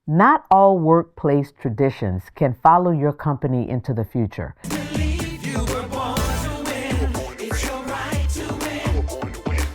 Not all workplace traditions can follow your company into the future. Believe you were born to win. It's your right to win.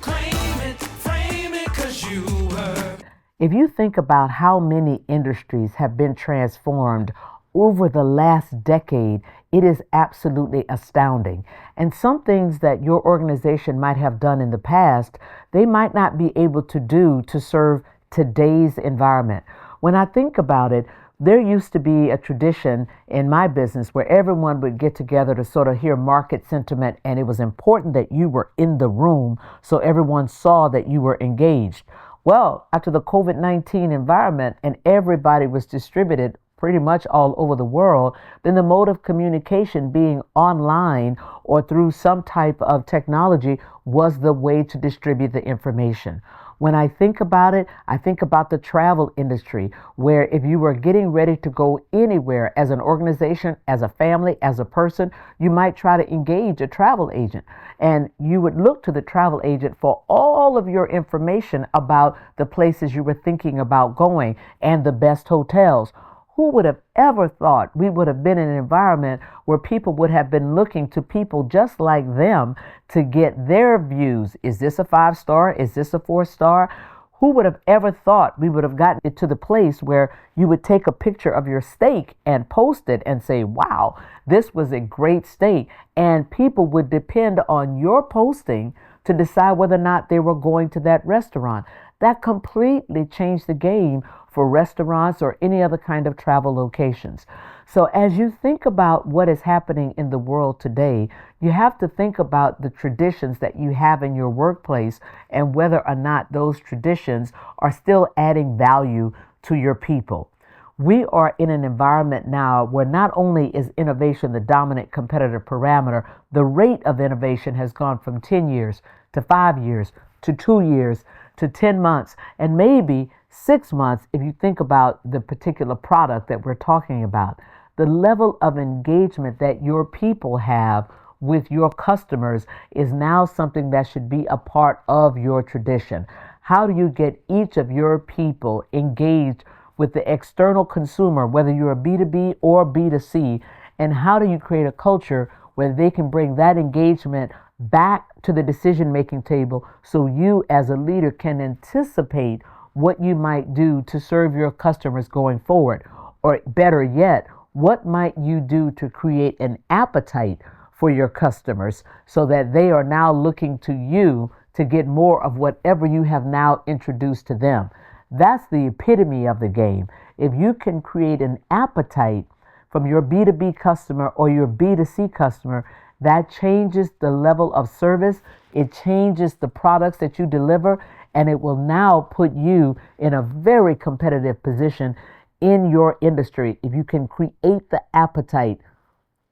Claim it, frame it, 'cause you were. If you think about how many industries have been transformed over the last decade, it is absolutely astounding. And some things that your organization might have done in the past, they might not be able to do to serve today's environment. When I think about it, there used to be a tradition in my business where everyone would get together to sort of hear market sentiment, and it was important that you were in the room so everyone saw that you were engaged. Well, after the COVID-19 environment and everybody was distributed pretty much all over the world, then the mode of communication being online or through some type of technology was the way to distribute the information. When I think about it, I think about the travel industry, where if you were getting ready to go anywhere as an organization, as a family, as a person, you might try to engage a travel agent. And you would look to the travel agent for all of your information about the places you were thinking about going and the best hotels. Who would have ever thought we would have been in an environment where people would have been looking to people just like them to get their views? Is this a 5-star? Is this a 4-star? Who would have ever thought we would have gotten it to the place where you would take a picture of your steak and post it and say, wow, this was a great steak. And people would depend on your posting to decide whether or not they were going to that restaurant. That completely changed the game for restaurants or any other kind of travel locations. So as you think about what is happening in the world today, you have to think about the traditions that you have in your workplace and whether or not those traditions are still adding value to your people. We are in an environment now where not only is innovation the dominant competitive parameter, the rate of innovation has gone from 10 years to 5 years to 2 years to 10 months and maybe 6 months if you think about the particular product that we're talking about. The level of engagement that your people have with your customers is now something that should be a part of your tradition. How do you get each of your people engaged with the external consumer, whether you're a B2B or B2C, and how do you create a culture where they can bring that engagement back to the decision-making table so you as a leader can anticipate what you might do to serve your customers going forward? Or better yet, what might you do to create an appetite for your customers so that they are now looking to you to get more of whatever you have now introduced to them? That's the epitome of the game. If you can create an appetite from your B2B customer or your B2C customer, that changes the level of service. It changes the products that you deliver, and it will now put you in a very competitive position in your industry if you can create the appetite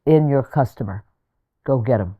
in your customer. Go get them.